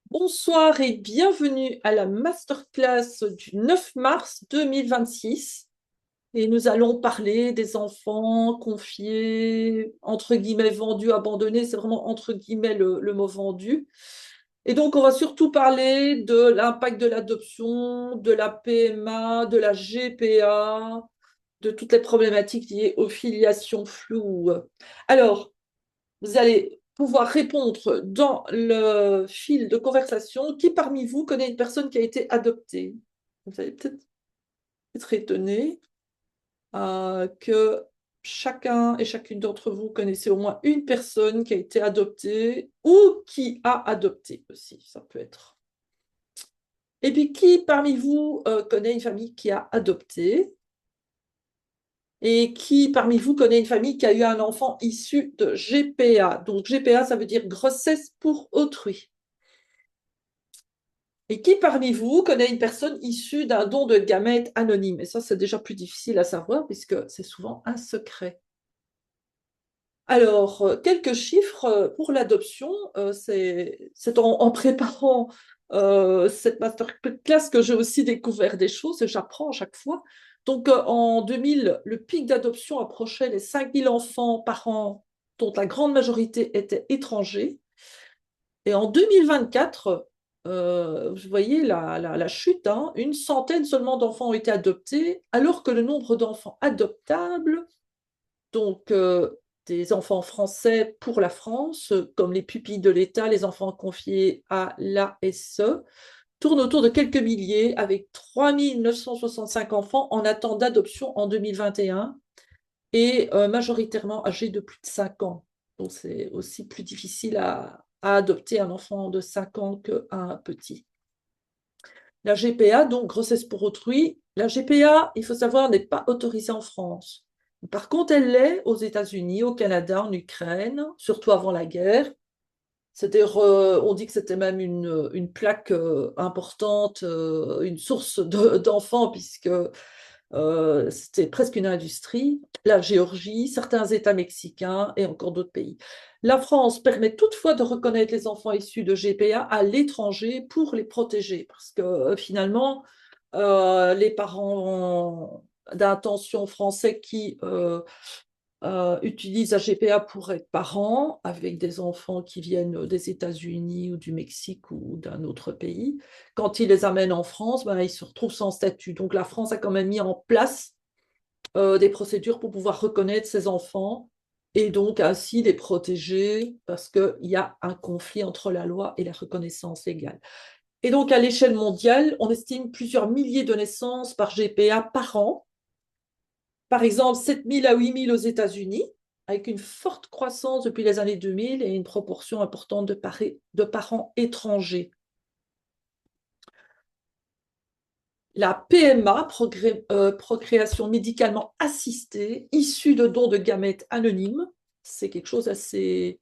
Bonsoir et bienvenue à la masterclass du 9 mars 2026. Et nous allons parler des enfants confiés, entre guillemets, vendus, abandonnés. C'est vraiment entre guillemets le mot vendu. Et donc, on va surtout parler de l'impact de l'adoption, de la PMA, de la GPA, de toutes les problématiques liées aux filiations floues. Alors, vous allez pouvoir répondre dans le fil de conversation qui parmi vous connaît une personne qui a été adoptée. Vous allez peut-être être étonné que chacun et chacune d'entre vous connaissez au moins une personne qui a été adoptée ou qui a adopté aussi, ça peut être. Et puis, qui parmi vous connaît une famille qui a adopté? Et qui parmi vous connaît une famille qui a eu un enfant issu de GPA? Donc GPA, ça veut dire grossesse pour autrui. Et qui parmi vous connaît une personne issue d'un don de gamètes anonyme? Et ça, c'est déjà plus difficile à savoir puisque c'est souvent un secret. Alors, quelques chiffres pour l'adoption. C'est en préparant cette masterclass que j'ai aussi découvert des choses et j'apprends à chaque fois. Donc, en 2000, le pic d'adoption approchait les 5000 enfants par an, dont la grande majorité étaient étrangers. Et en 2024, vous voyez la chute, hein, une centaine seulement d'enfants ont été adoptés, alors que le nombre d'enfants adoptables, donc des enfants français pour la France, comme les pupilles de l'État, les enfants confiés à l'ASE, tourne autour de quelques milliers, avec 3965 enfants en attente d'adoption en 2021 et majoritairement âgés de plus de 5 ans. Donc c'est aussi plus difficile à adopter un enfant de 5 ans qu'un petit. La GPA, donc grossesse pour autrui, la GPA, il faut savoir, n'est pas autorisée en France. Par contre, elle l'est aux États-Unis, au Canada, en Ukraine, surtout avant la guerre. C'est-à-dire, on dit que c'était même une plaque importante, une source d'enfants, puisque c'était presque une industrie. La Géorgie, certains États mexicains et encore d'autres pays. La France permet toutefois de reconnaître les enfants issus de GPA à l'étranger pour les protéger, parce que finalement, les parents d'intention français qui utilisent la GPA pour être parents avec des enfants qui viennent des États-Unis ou du Mexique ou d'un autre pays. Quand ils les amènent en France, ben, ils se retrouvent sans statut. Donc la France a quand même mis en place des procédures pour pouvoir reconnaître ces enfants et donc ainsi les protéger parce qu'il y a un conflit entre la loi et la reconnaissance légale. Et donc à l'échelle mondiale, on estime plusieurs milliers de naissances par GPA par an. Par exemple, 7000 à 8000 aux États-Unis, avec une forte croissance depuis les années 2000 et une proportion importante de parents étrangers. La PMA, procréation médicalement assistée, issue de dons de gamètes anonymes, c'est quelque chose d'assez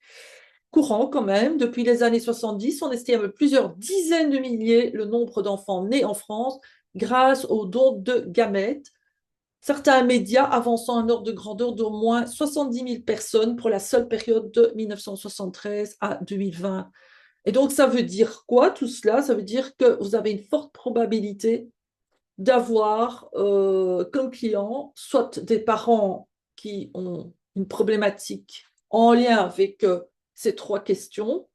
courant quand même. Depuis les années 70, on estime à plusieurs dizaines de milliers le nombre d'enfants nés en France grâce aux dons de gamètes. Certains médias avançant un ordre de grandeur d'au moins 70 000 personnes pour la seule période de 1973 à 2020. Et donc, ça veut dire quoi tout cela? Ça veut dire que vous avez une forte probabilité d'avoir comme client soit des parents qui ont une problématique en lien avec ces trois questions,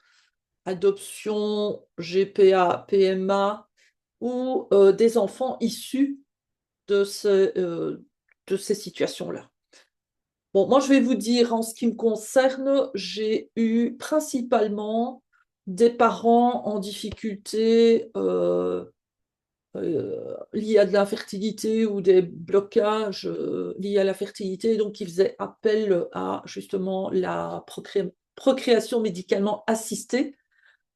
adoption, GPA, PMA, ou des enfants issus de, de ces situations-là. Bon, moi, je vais vous dire, en ce qui me concerne, j'ai eu principalement des parents en difficulté liés à de l'infertilité ou des blocages liés à la fertilité, donc ils faisaient appel à justement la procréation médicalement assistée.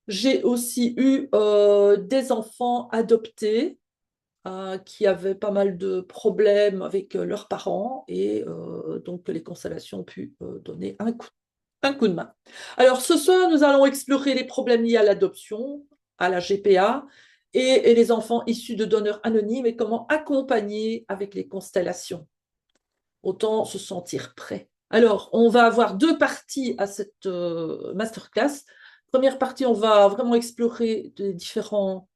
J'ai aussi eu des enfants adoptés qui avaient pas mal de problèmes avec leurs parents et donc les constellations ont pu donner un coup de main. Alors ce soir, nous allons explorer les problèmes liés à l'adoption, à la GPA, et les enfants issus de donneurs anonymes et comment accompagner avec les constellations. Autant se sentir prêt. Alors, on va avoir deux parties à cette masterclass. Première partie, on va vraiment explorer les différentes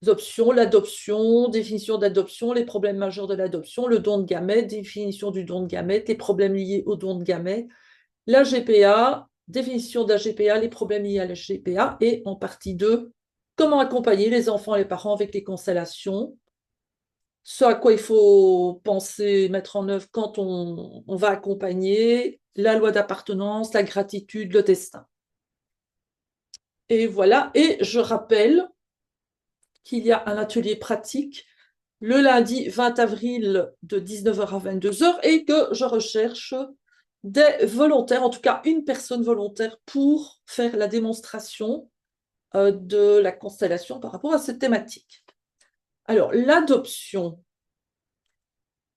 options, l'adoption, définition d'adoption, les problèmes majeurs de l'adoption, le don de gamètes, définition du don de gamètes, les problèmes liés au don de gamètes, la GPA, définition de la GPA, les problèmes liés à la GPA, et en partie 2, comment accompagner les enfants et les parents avec les constellations, ce à quoi il faut penser, mettre en œuvre quand on va accompagner, la loi d'appartenance, la gratitude, le destin. Et voilà, et je rappelle qu'il y a un atelier pratique le lundi 20 avril de 19h à 22h et que je recherche des volontaires, en tout cas une personne volontaire pour faire la démonstration de la constellation par rapport à cette thématique. Alors, l'adoption.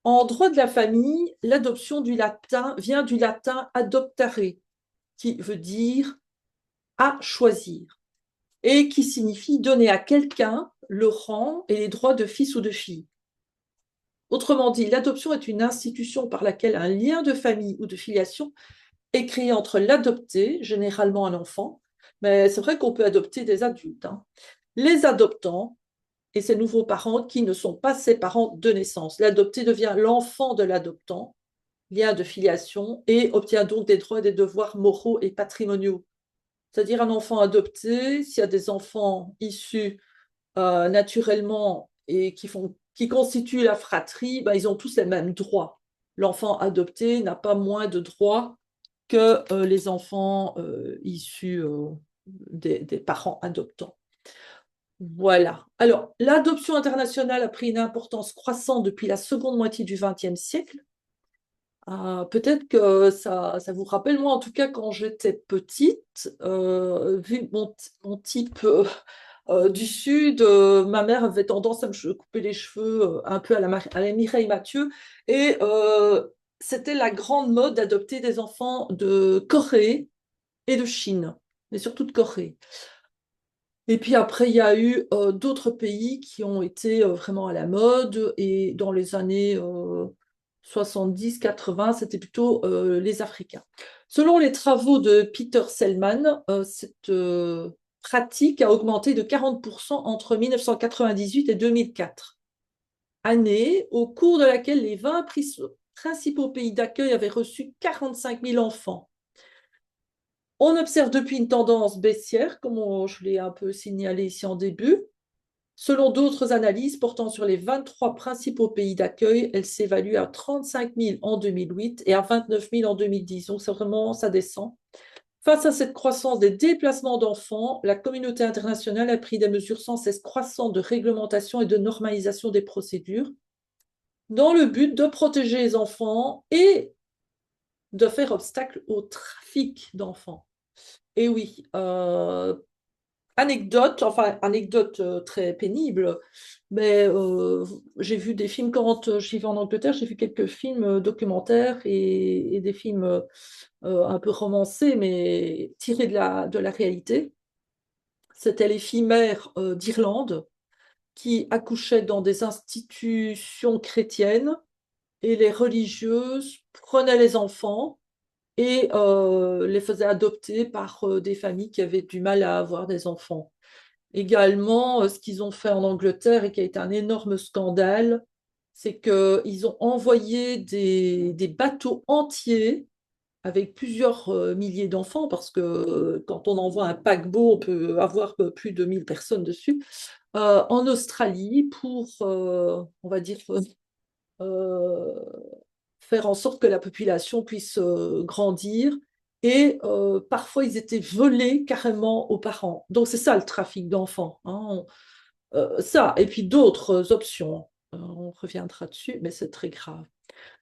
En droit de la famille, l'adoption du latin vient du latin adoptare, qui veut dire à choisir, et qui signifie donner à quelqu'un le rang et les droits de fils ou de fille. Autrement dit, l'adoption est une institution par laquelle un lien de famille ou de filiation est créé entre l'adopté, généralement un enfant, mais c'est vrai qu'on peut adopter des adultes, les adoptants et ses nouveaux parents qui ne sont pas ses parents de naissance. L'adopté devient l'enfant de l'adoptant, lien de filiation, et obtient donc des droits et des devoirs moraux et patrimoniaux. C'est-à-dire un enfant adopté, s'il y a des enfants issus naturellement et qui constituent la fratrie, ben, ils ont tous les mêmes droits. L'enfant adopté n'a pas moins de droits que les enfants issus des parents adoptants. Voilà. Alors, l'adoption internationale a pris une importance croissante depuis la seconde moitié du XXe siècle. Peut-être que ça vous rappelle, moi en tout cas, quand j'étais petite, vu mon type du Sud, ma mère avait tendance à me couper les cheveux un peu à la Mireille Mathieu, et c'était la grande mode d'adopter des enfants de Corée et de Chine, mais surtout de Corée. Et puis après, il y a eu d'autres pays qui ont été vraiment à la mode, et dans les années 70-80, c'était plutôt les Africains. Selon les travaux de Peter Sellman, cette pratique a augmenté de 40% entre 1998 et 2004, année au cours de laquelle les 20 principaux pays d'accueil avaient reçu 45 000 enfants. On observe depuis une tendance baissière, comme je l'ai un peu signalé ici en début. Selon d'autres analyses portant sur les 23 principaux pays d'accueil, elle s'évalue à 35 000 en 2008 et à 29 000 en 2010. Donc, c'est vraiment, ça descend. Face à cette croissance des déplacements d'enfants, la communauté internationale a pris des mesures sans cesse croissantes de réglementation et de normalisation des procédures dans le but de protéger les enfants et de faire obstacle au trafic d'enfants. Et oui, anecdote très pénible, mais j'ai vu des films quand je vivais en Angleterre, j'ai vu quelques films documentaires et des films un peu romancés, mais tirés de la réalité. C'était les filles mères d'Irlande qui accouchaient dans des institutions chrétiennes et les religieuses prenaient les enfants et les faisaient adopter par des familles qui avaient du mal à avoir des enfants. Également, ce qu'ils ont fait en Angleterre et qui a été un énorme scandale, c'est qu'ils ont envoyé des bateaux entiers avec plusieurs milliers d'enfants, parce que quand on envoie un paquebot, on peut avoir plus de 1000 personnes dessus, en Australie pour, on va dire, euh, faire en sorte que la population puisse grandir. Et parfois, ils étaient volés carrément aux parents. Donc, c'est ça le trafic d'enfants. Ça, et puis d'autres options. On reviendra dessus, mais c'est très grave.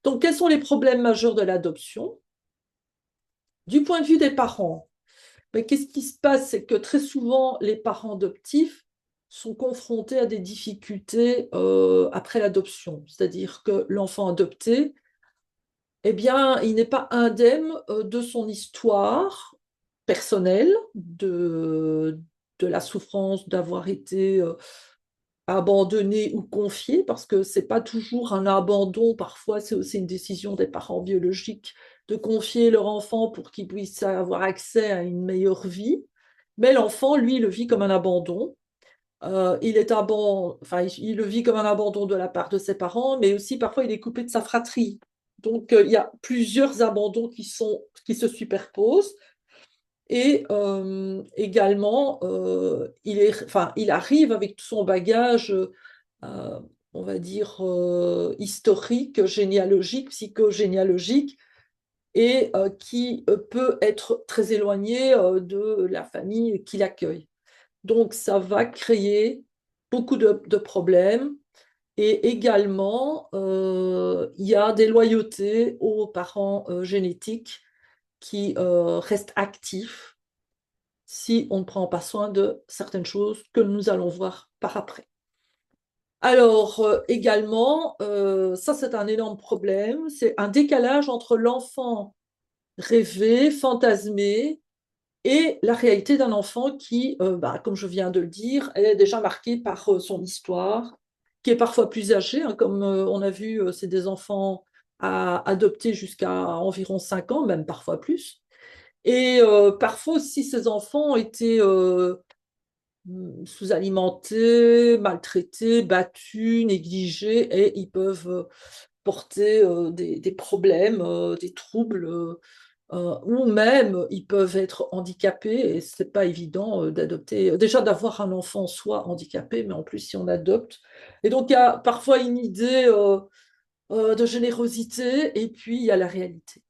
Donc, quels sont les problèmes majeurs de l'adoption? Du point de vue des parents, mais qu'est-ce qui se passe? C'est que très souvent, les parents adoptifs sont confrontés à des difficultés après l'adoption. C'est-à-dire que l'enfant adopté, eh bien, il n'est pas indemne de son histoire personnelle, de la souffrance d'avoir été abandonner ou confier, parce que c'est pas toujours un abandon, parfois c'est aussi une décision des parents biologiques de confier leur enfant pour qu'il puisse avoir accès à une meilleure vie. Mais l'enfant, lui, le vit comme un abandon. Il le vit comme un abandon de la part de ses parents, mais aussi parfois il est coupé de sa fratrie. Donc il y a plusieurs abandons qui se superposent. Et également, il arrive avec tout son bagage, on va dire, historique, généalogique, psychogénéalogique, et qui peut être très éloigné de la famille qui l'accueille. Donc, ça va créer beaucoup de problèmes. Et également, il y a des loyautés aux parents génétiques qui restent actifs si on ne prend pas soin de certaines choses que nous allons voir par après. Alors, également, ça c'est un énorme problème, c'est un décalage entre l'enfant rêvé, fantasmé, et la réalité d'un enfant qui, comme je viens de le dire, elle est déjà marquée par son histoire, qui est parfois plus âgée, hein, comme on a vu, c'est des enfants à adopter jusqu'à environ 5 ans, même parfois plus. Et parfois aussi, ces enfants ont été sous-alimentés, maltraités, battus, négligés, et ils peuvent porter des problèmes, des troubles, ou même ils peuvent être handicapés, et c'est pas évident d'adopter, déjà d'avoir un enfant soit handicapé, mais en plus si on adopte. Et donc il y a parfois une idée de générosité, et puis il y a la réalité.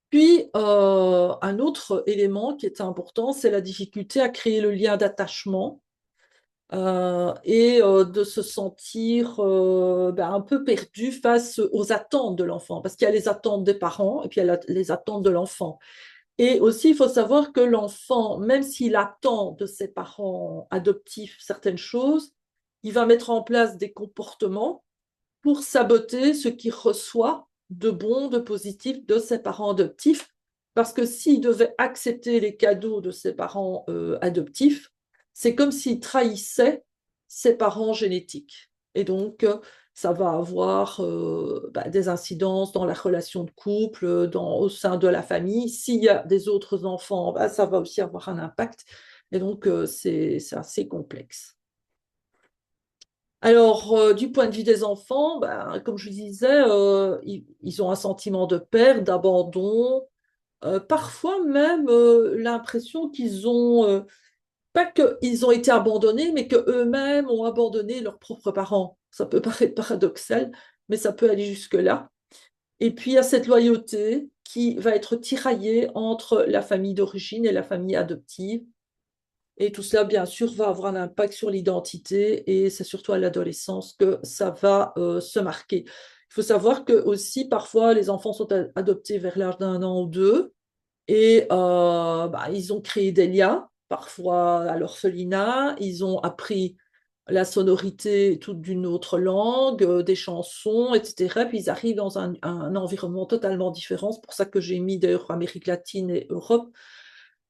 Puis, un autre élément qui est important, c'est la difficulté à créer le lien d'attachement et de se sentir un peu perdu face aux attentes de l'enfant, parce qu'il y a les attentes des parents et puis il y a les attentes de l'enfant. Et aussi, il faut savoir que l'enfant, même s'il attend de ses parents adoptifs certaines choses, il va mettre en place des comportements pour saboter ce qu'il reçoit de bon, de positif de ses parents adoptifs. Parce que s'il devait accepter les cadeaux de ses parents adoptifs, c'est comme s'il trahissait ses parents génétiques. Et donc, ça va avoir des incidences dans la relation de couple, au sein de la famille. S'il y a des autres enfants, ça va aussi avoir un impact. Et donc, c'est assez complexe. Alors, du point de vue des enfants, comme je disais, ils ont un sentiment de perte, d'abandon, parfois même l'impression qu'ils ont, pas qu'ils ont été abandonnés, mais qu'eux-mêmes ont abandonné leurs propres parents. Ça peut paraître paradoxal, mais ça peut aller jusque-là. Et puis, il y a cette loyauté qui va être tiraillée entre la famille d'origine et la famille adoptive. Et tout cela, bien sûr, va avoir un impact sur l'identité, et c'est surtout à l'adolescence que ça va se marquer. Il faut savoir que aussi, parfois, les enfants sont adoptés vers l'âge d'un an ou deux, et ils ont créé des liens, parfois à l'orphelinat, ils ont appris la sonorité toute d'une autre langue, des chansons, etc. Puis ils arrivent dans un environnement totalement différent. C'est pour ça que j'ai mis d'ailleurs Amérique latine et Europe.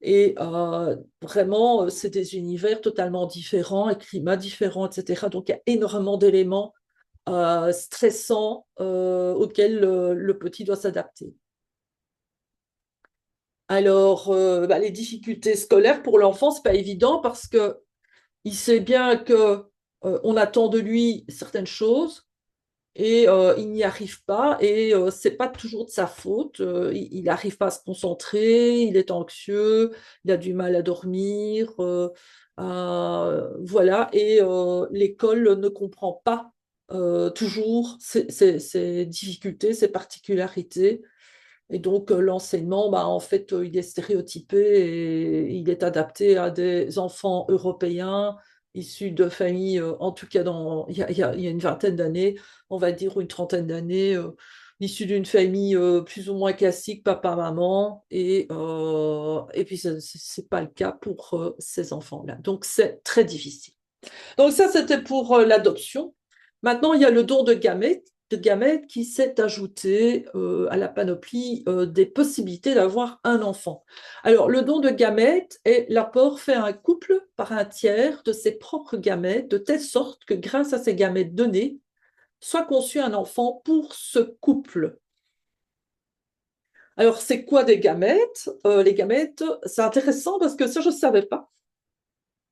Et vraiment, c'est des univers totalement différents, et climats différents, etc. Donc, il y a énormément d'éléments stressants auxquels le petit doit s'adapter. Alors, les difficultés scolaires pour l'enfant, c'est pas évident parce que il sait bien que on attend de lui certaines choses, et il n'y arrive pas, et c'est pas toujours de sa faute. Il n'arrive pas à se concentrer, il est anxieux, il a du mal à dormir, voilà, et l'école ne comprend pas toujours ses difficultés, ses particularités. Et donc, l'enseignement, en fait, il est stéréotypé et il est adapté à des enfants européens issus de familles, en tout cas, il y a une vingtaine d'années, on va dire, ou une trentaine d'années, issus d'une famille plus ou moins classique, papa, maman, et puis, ce n'est pas le cas pour ces enfants-là. Donc, c'est très difficile. Donc, ça, c'était pour l'adoption. Maintenant, il y a le don de gamètes. de gamètes qui s'est ajouté à la panoplie des possibilités d'avoir un enfant. Alors, le don de gamètes est l'apport fait à un couple par un tiers de ses propres gamètes, de telle sorte que grâce à ces gamètes données, soit conçu un enfant pour ce couple. Alors, c'est quoi des gamètes? Les gamètes, c'est intéressant parce que ça, je ne savais pas.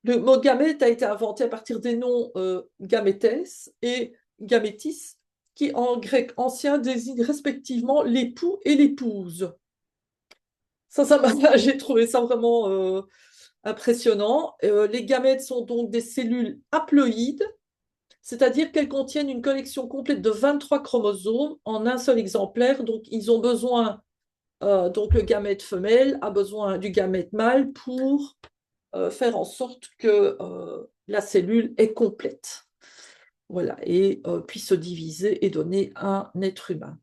Le mot gamète a été inventé à partir des noms gamétès et gamétis, qui en grec ancien désignent respectivement l'époux et l'épouse. J'ai trouvé ça vraiment impressionnant. Les gamètes sont donc des cellules haploïdes, c'est-à-dire qu'elles contiennent une collection complète de 23 chromosomes en un seul exemplaire. Donc, ils ont besoin, donc le gamète femelle a besoin du gamète mâle pour faire en sorte que la cellule est complète. Voilà, et puisse se diviser et donner un être humain.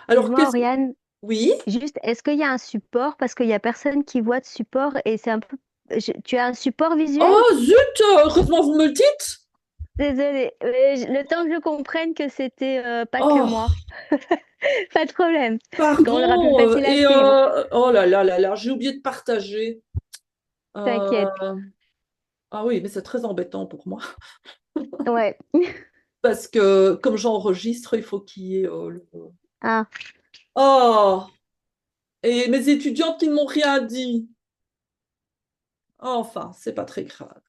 Alors, Excuse-moi, qu'est-ce que... Oriane, Oui. juste, est-ce qu'il y a un support? Parce qu'il y a personne qui voit de support et c'est un peu. Tu as un support visuel? Oh, zut, heureusement vous me le dites. Désolée, le temps que je comprenne que c'était pas que Oh, moi. Pas de problème. Ça rendra plus pardon. facile à Et suivre. oh là là, j'ai oublié de partager. T'inquiète. Euh, ah oui, mais c'est très embêtant pour moi. Ouais. Parce que comme j'enregistre, il faut qu'il y ait Ah, Oh, et mes étudiantes qui ne m'ont rien dit. Enfin, c'est pas très grave.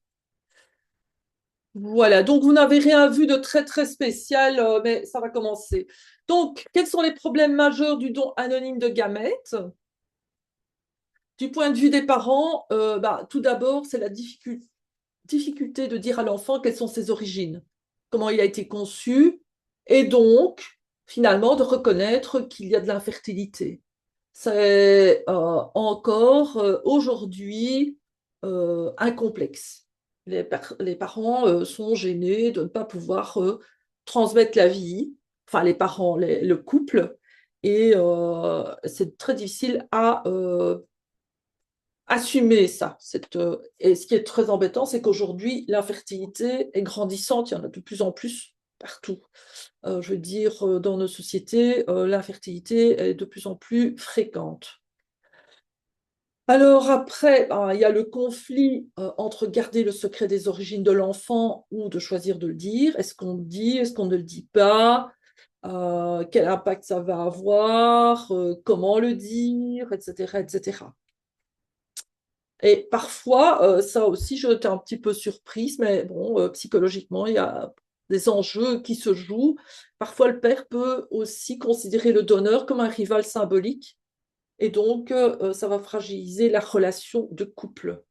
Voilà, donc vous n'avez rien vu de très très spécial, mais ça va commencer. Donc, quels sont les problèmes majeurs du don anonyme de gamètes? Du point de vue des parents, tout d'abord, c'est la difficulté de dire à l'enfant quelles sont ses origines, comment il a été conçu, et donc, finalement, de reconnaître qu'il y a de l'infertilité. C'est encore aujourd'hui un complexe. Les parents sont gênés de ne pas pouvoir transmettre la vie, enfin les parents, le couple, et c'est très difficile à assumer ça. Et ce qui est très embêtant, c'est qu'aujourd'hui, l'infertilité est grandissante, il y en a de plus en plus partout. Je veux dire, dans nos sociétés, l'infertilité est de plus en plus fréquente. Alors après, il y a le conflit entre garder le secret des origines de l'enfant ou de choisir de le dire. Est-ce qu'on le dit, est-ce qu'on ne le dit pas? Quel impact ça va avoir? Comment le dire, etc., etc. Et parfois, ça aussi, j'étais un petit peu surprise, mais bon, psychologiquement, il y a des enjeux qui se jouent. Parfois, le père peut aussi considérer le donneur comme un rival symbolique, et donc ça va fragiliser la relation de couple.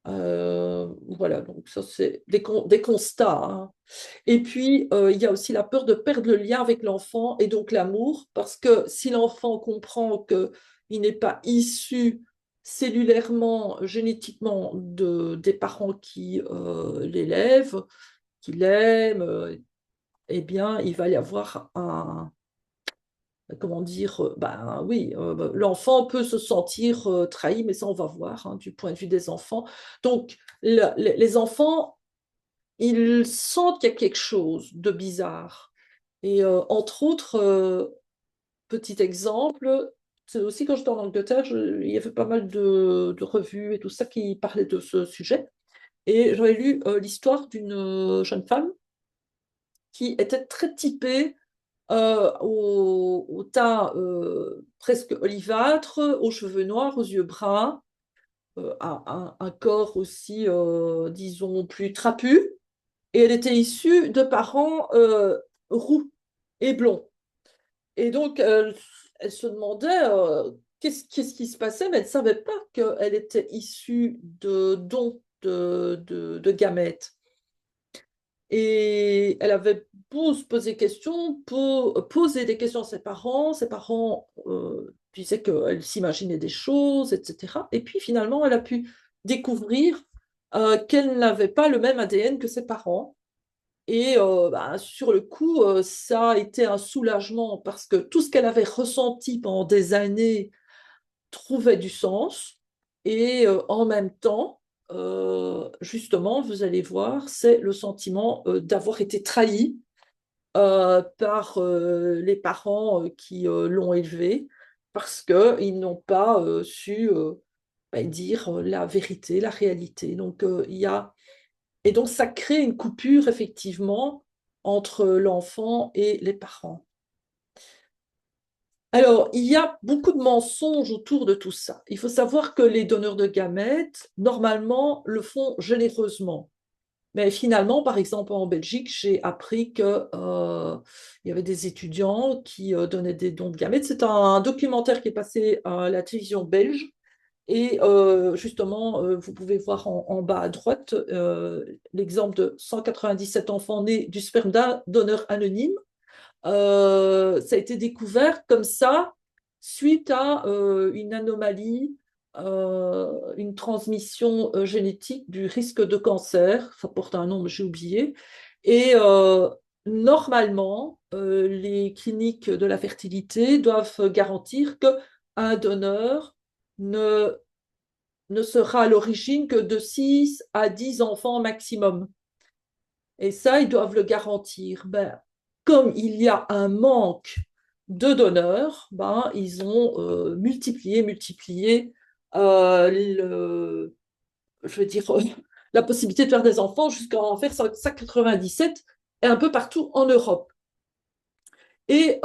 Voilà, donc ça, c'est des constats, hein. Et puis, il y a aussi la peur de perdre le lien avec l'enfant et donc l'amour, parce que si l'enfant comprend qu'il n'est pas issu cellulairement, génétiquement des parents qui l'élèvent, qui l'aiment, eh bien, il va y avoir comment dire, oui, l'enfant peut se sentir trahi, mais ça, on va voir hein, du point de vue des enfants. Donc, les enfants, ils sentent qu'il y a quelque chose de bizarre. Et entre autres, petit exemple, c'est aussi quand j'étais en Angleterre, il y avait pas mal de revues et tout ça qui parlaient de ce sujet. Et j'avais lu l'histoire d'une jeune femme qui était très typée au teint presque olivâtre, aux cheveux noirs, aux yeux bruns, un corps aussi, disons, plus trapu. Et elle était issue de parents roux et blonds. Et donc, elle se demandait qu'est-ce qui se passait, mais elle ne savait pas qu'elle était issue de dons de gamètes. Et elle avait beau se poser questions, poser des questions à ses parents disaient qu'elle s'imaginait des choses, etc. Et puis finalement, elle a pu découvrir qu'elle n'avait pas le même ADN que ses parents. Et sur le coup, ça a été un soulagement parce que tout ce qu'elle avait ressenti pendant des années trouvait du sens. Et en même temps, justement, vous allez voir, c'est le sentiment d'avoir été trahi par les parents qui l'ont élevé parce qu'ils n'ont pas su dire la vérité, la réalité. Donc, il y a... Et donc, ça crée une coupure, effectivement, entre l'enfant et les parents. Alors, il y a beaucoup de mensonges autour de tout ça. Il faut savoir que les donneurs de gamètes, normalement, le font généreusement. Mais finalement, par exemple, en Belgique, j'ai appris que, il y avait des étudiants qui donnaient des dons de gamètes. C'est un documentaire qui est passé à la télévision belge. Et justement, vous pouvez voir en bas à droite l'exemple de 197 enfants nés du sperme d'un donneur anonyme. Ça a été découvert comme ça suite à une anomalie, une transmission génétique du risque de cancer. Ça porte un nom, mais j'ai oublié. Et normalement, les cliniques de la fertilité doivent garantir qu'un donneur ne, ne sera à l'origine que de 6 à 10 enfants maximum. Et ça, ils doivent le garantir. Ben, comme il y a un manque de donneurs, ben, ils ont multiplié je veux dire, la possibilité de faire des enfants jusqu'à en faire 197 et un peu partout en Europe. Et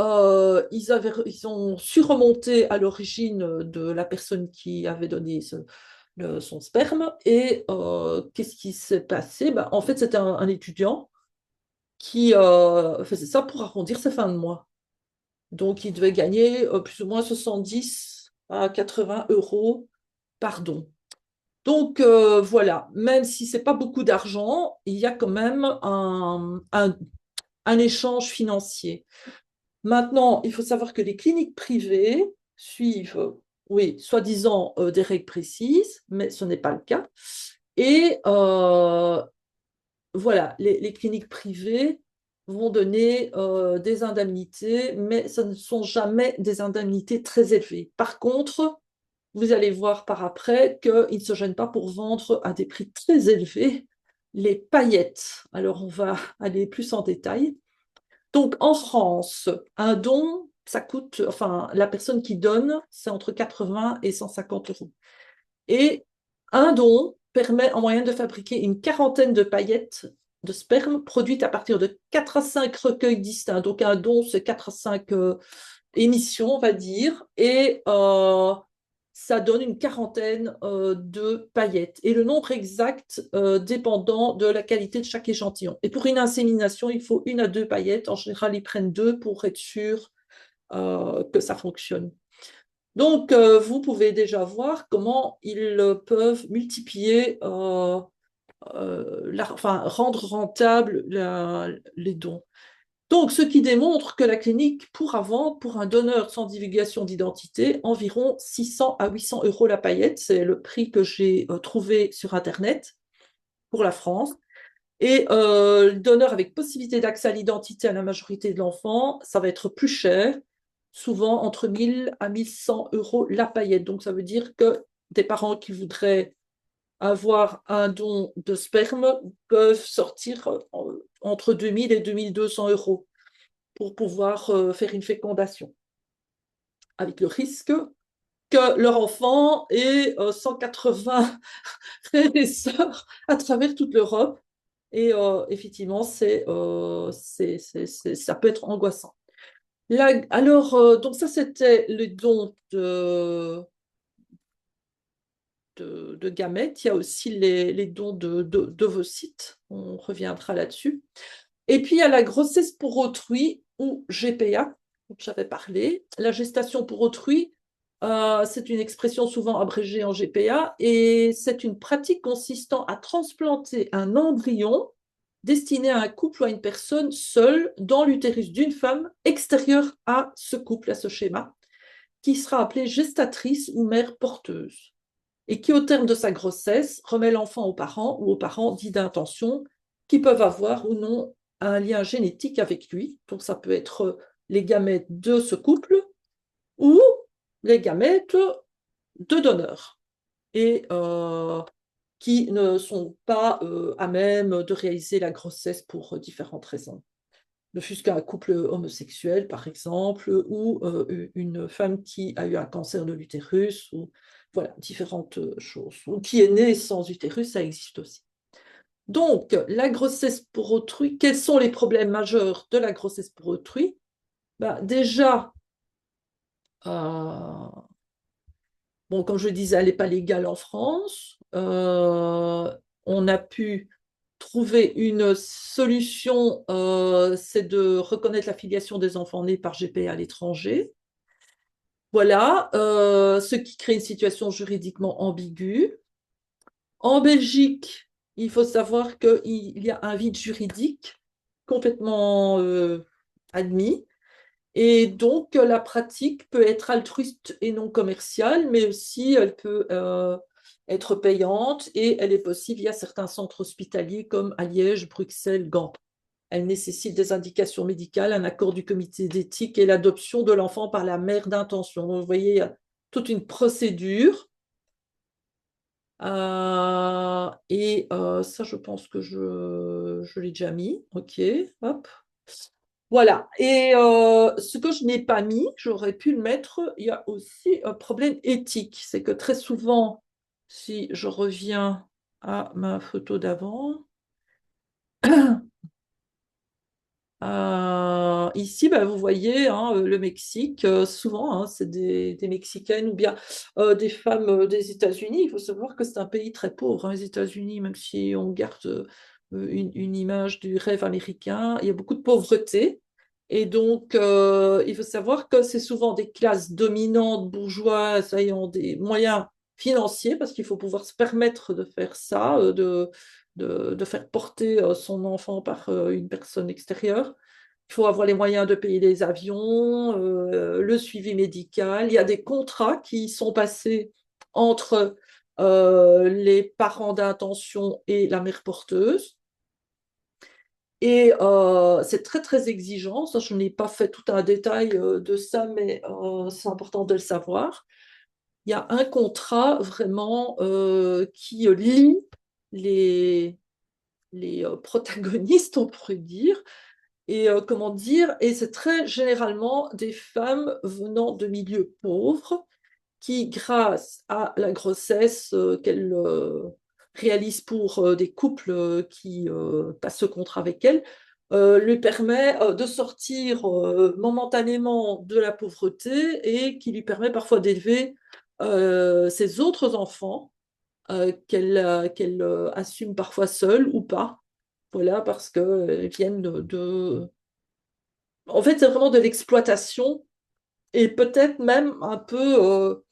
ils ont su remonter à l'origine de la personne qui avait donné son sperme. Et qu'est-ce qui s'est passé? Ben, en fait, c'était un étudiant qui faisait ça pour arrondir ses fins de mois. Donc, il devait gagner plus ou moins 70 à 80 euros par don. Donc, voilà, même si c'est pas beaucoup d'argent, il y a quand même un échange financier. Maintenant, il faut savoir que les cliniques privées suivent, oui, soi-disant des règles précises, mais ce n'est pas le cas. Et voilà, les cliniques privées vont donner des indemnités, mais ce ne sont jamais des indemnités très élevées. Par contre, vous allez voir par après qu'ils ne se gênent pas pour vendre à des prix très élevés les paillettes. Alors, on va aller plus en détail. Donc, en France, un don, ça coûte, enfin, la personne qui donne, c'est entre 80 et 150 euros. Et un don permet en moyenne de fabriquer une quarantaine de paillettes de sperme produites à partir de 4 à 5 recueils distincts. Donc, un don, c'est 4 à 5 émissions, on va dire. Et ça donne une quarantaine de paillettes. Et le nombre exact dépendant de la qualité de chaque échantillon. Et pour une insémination, il faut 1 à 2 paillettes. En général, ils prennent 2 pour être sûr que ça fonctionne. Donc, vous pouvez déjà voir comment ils peuvent multiplier, enfin, rendre rentable les dons. Donc, ce qui démontre que la clinique pourra vendre pour un donneur sans divulgation d'identité environ 600 à 800 euros la paillette. C'est le prix que j'ai trouvé sur Internet pour la France. Et le donneur avec possibilité d'accès à l'identité à la majorité de l'enfant, ça va être plus cher, souvent entre 1000 à 1100 euros la paillette. Donc, ça veut dire que des parents qui voudraient avoir un don de sperme peuvent sortir entre 2000 et 2200 euros pour pouvoir faire une fécondation, avec le risque que leur enfant ait 180 frères et sœurs à travers toute l'Europe. Et effectivement, ça peut être angoissant. Là, alors, donc ça, c'était le don de gamètes. Il y a aussi les dons d'ovocytes. On reviendra là-dessus. Et puis, il y a la grossesse pour autrui, ou GPA, dont j'avais parlé. La gestation pour autrui, c'est une expression souvent abrégée en GPA, et c'est une pratique consistant à transplanter un embryon destiné à un couple ou à une personne seule dans l'utérus d'une femme extérieure à ce couple, à ce schéma, qui sera appelée gestatrice ou mère porteuse, et qui, au terme de sa grossesse, remet l'enfant aux parents ou aux parents dits d'intention, qui peuvent avoir ou non un lien génétique avec lui. Donc, ça peut être les gamètes de ce couple ou les gamètes de donneurs, et qui ne sont pas à même de réaliser la grossesse pour différentes raisons. ne fût-ce qu'un couple homosexuel, par exemple, ou une femme qui a eu un cancer de l'utérus, ou voilà, différentes choses. Ou qui est née sans utérus, ça existe aussi. Donc, la grossesse pour autrui, quels sont les problèmes majeurs de la grossesse pour autrui? Ben, déjà, euh, bon, comme je disais, elle n'est pas légale en France. On a pu trouver une solution, c'est de reconnaître la filiation des enfants nés par GP à l'étranger. Voilà, ce qui crée une situation juridiquement ambiguë. En Belgique, il faut savoir qu'il y a un vide juridique complètement admis. Et donc, la pratique peut être altruiste et non commerciale, mais aussi elle peut être payante et elle est possible via certains centres hospitaliers comme à Liège, Bruxelles, Gand. Elle nécessite des indications médicales, un accord du comité d'éthique et l'adoption de l'enfant par la mère d'intention. Donc, vous voyez, il y a toute une procédure. Ça, je pense que je l'ai déjà mis. OK, hop. Voilà. Et ce que je n'ai pas mis, j'aurais pu le mettre, il y a aussi un problème éthique. C'est que très souvent, si je reviens à ma photo d'avant, ici, bah, vous voyez hein, le Mexique, souvent, hein, c'est des Mexicaines ou bien des femmes des États-Unis. Il faut savoir que c'est un pays très pauvre, hein, les États-Unis, même si on garde une image du rêve américain, il y a beaucoup de pauvreté. Et donc, il faut savoir que c'est souvent des classes dominantes, bourgeoises, ayant des moyens financiers, parce qu'il faut pouvoir se permettre de faire ça, de faire porter son enfant par une personne extérieure. Il faut avoir les moyens de payer les avions, le suivi médical. Il y a des contrats qui sont passés entre les parents d'intention et la mère porteuse. Et c'est très, très exigeant. Ça, je n'ai pas fait tout un détail de ça, mais c'est important de le savoir. Il y a un contrat vraiment qui lie les, les protagonistes, on pourrait dire. Et comment dire, et c'est très généralement des femmes venant de milieux pauvres qui, grâce à la grossesse qu'elles réalisent pour des couples qui passent ce contrat avec elles, lui permet de sortir momentanément de la pauvreté et qui lui permet parfois d'élever ses autres enfants qu'elle assume parfois seule ou pas. Voilà, parce qu'elles viennent En fait, c'est vraiment de l'exploitation et peut-être même un peu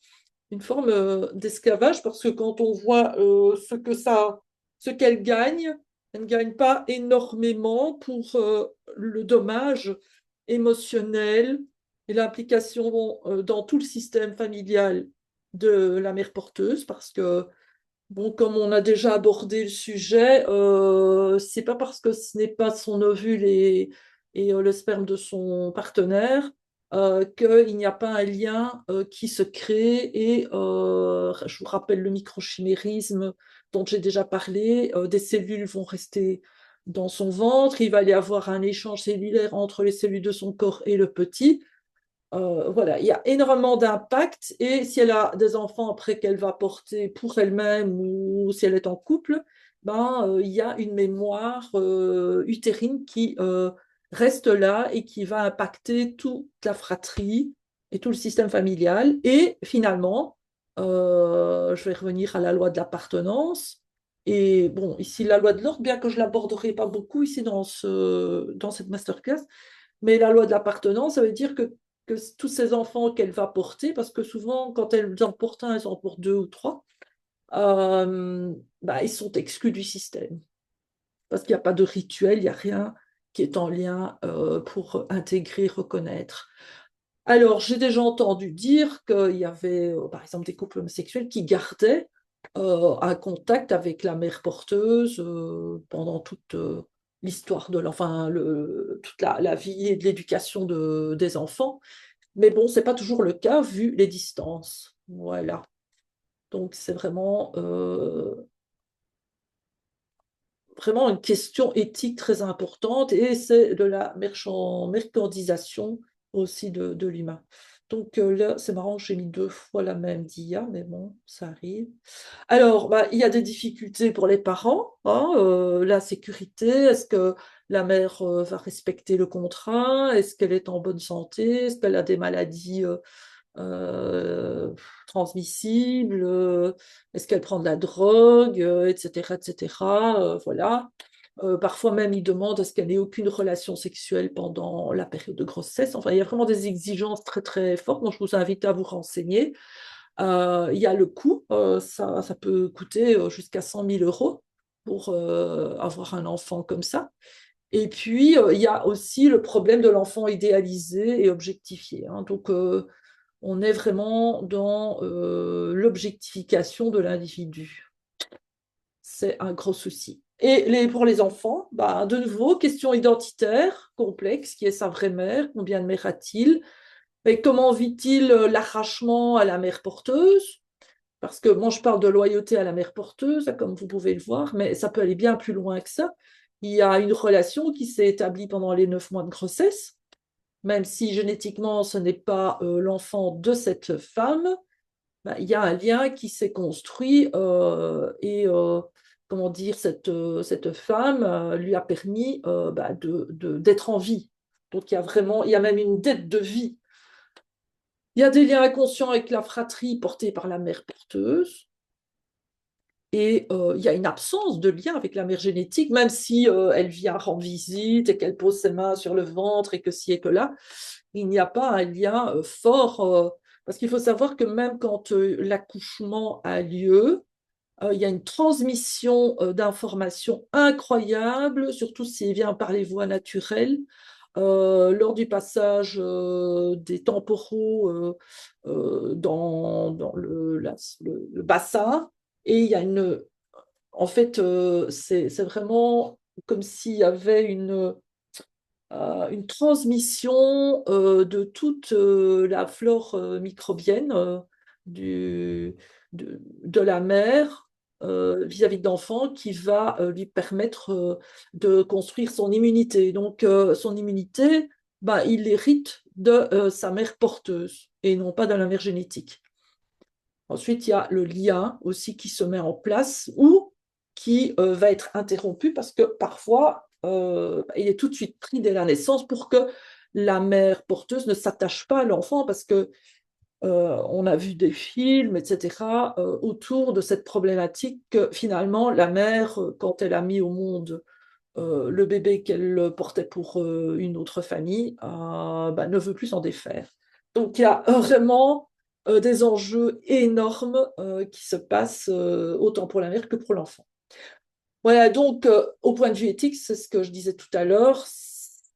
une forme d'esclavage parce que quand on voit ce qu'elle gagne, elle ne gagne pas énormément pour le dommage émotionnel et l'implication dans tout le système familial de la mère porteuse parce que bon, comme on a déjà abordé le sujet, c'est pas parce que ce n'est pas son ovule et le sperme de son partenaire qu'il n'y a pas un lien qui se crée. Et je vous rappelle le microchimérisme dont j'ai déjà parlé. Des cellules vont rester dans son ventre. Il va y avoir un échange cellulaire entre les cellules de son corps et le petit. Voilà, il y a énormément d'impact et si elle a des enfants après qu'elle va porter pour elle-même ou si elle est en couple, il y a une mémoire utérine qui reste là et qui va impacter toute la fratrie et tout le système familial. Et finalement, je vais revenir à la loi de l'appartenance. Et bon, ici, la loi de l'ordre, bien que je ne l'aborderai pas beaucoup ici dans cette masterclass, mais la loi de l'appartenance, ça veut dire que tous ces enfants qu'elle va porter, parce que souvent, quand elle en porte un, elle en porte deux ou trois, ils sont exclus du système. Parce qu'il n'y a pas de rituel, il n'y a rien qui est en lien pour intégrer, reconnaître. Alors, j'ai déjà entendu dire qu'il y avait, par exemple, des couples homosexuels qui gardaient un contact avec la mère porteuse pendant toute l'histoire de l'enfant, toute la vie et de l'éducation des enfants. Mais bon, c'est pas toujours le cas vu les distances. Voilà. Donc, c'est vraiment vraiment une question éthique très importante et c'est de la mercandisation aussi de l'humain. Donc là, c'est marrant, j'ai mis 2 fois la même dia, mais bon, ça arrive. Alors, bah, il y a des difficultés pour les parents, hein, la sécurité, est-ce que la mère va respecter le contrat? Est-ce qu'elle est en bonne santé? Est-ce qu'elle a des maladies euh, transmissibles? Est-ce qu'elle prend de la drogue? Etc., etc. Voilà. Parfois même, ils demandent est-ce qu'elle n'ait aucune relation sexuelle pendant la période de grossesse. Enfin, il y a vraiment des exigences très, très fortes. Donc, je vous invite à vous renseigner. Il y a le coût, ça peut coûter jusqu'à 100 000 euros pour avoir un enfant comme ça. Et puis, il y a aussi le problème de l'enfant idéalisé et objectifié, hein. Donc, on est vraiment dans l'objectification de l'individu. C'est un gros souci. Et pour les enfants, bah, de nouveau, question identitaire complexe, qui est sa vraie mère, combien de mères a-t-il? Et comment vit-il l'arrachement à la mère porteuse? Parce que moi, je parle de loyauté à la mère porteuse, comme vous pouvez le voir, mais ça peut aller bien plus loin que ça. Il y a une relation qui s'est établie pendant les 9 mois de grossesse, même si génétiquement ce n'est pas l'enfant de cette femme, bah, il y a un lien qui s'est construit et comment dire, cette femme lui a permis bah, d'être en vie. Donc il y a vraiment, il y a même une dette de vie. Il y a des liens inconscients avec la fratrie portée par la mère porteuse. Et il y a une absence de lien avec la mère génétique, même si elle vient rendre visite et qu'elle pose ses mains sur le ventre et que ci et que là, il n'y a pas un lien fort. Parce qu'il faut savoir que même quand l'accouchement a lieu, il y a une transmission d'informations incroyable, surtout s'il vient par les voies naturelles. Lors du passage des temporaux dans le bassin, et il y a en fait, c'est vraiment comme s'il y avait une transmission de toute la flore microbienne de la mère vis-à-vis de l'enfant qui va lui permettre de construire son immunité. Donc, son immunité, bah, il l'hérite de sa mère porteuse et non pas de la mère génétique. Ensuite, il y a le lien aussi qui se met en place ou qui va être interrompu parce que parfois, il est tout de suite pris dès la naissance pour que la mère porteuse ne s'attache pas à l'enfant parce que on a vu des films, etc., autour de cette problématique que finalement, la mère, quand elle a mis au monde le bébé qu'elle portait pour une autre famille, bah, ne veut plus s'en défaire. Donc il y a vraiment des enjeux énormes qui se passent autant pour la mère que pour l'enfant. Voilà, donc au point de vue éthique, c'est ce que je disais tout à l'heure,